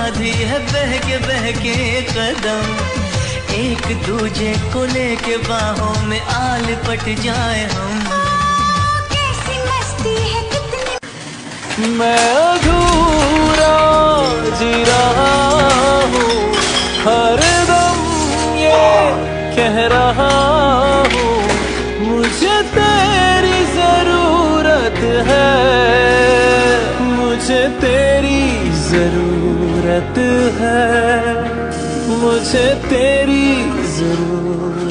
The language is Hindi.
समाधि है बहके कदम, एक दूजे को लेके बाहों में आ लिपट जाए हम। कैसी मस्ती है कितनी। मैं अधूरा जी रहा हूँ, हर दम ये कह रहा हूँ, मुझे तेरी जरूरत है, मुझे तेरी जरूरत है, मुझे तेरी जरूरत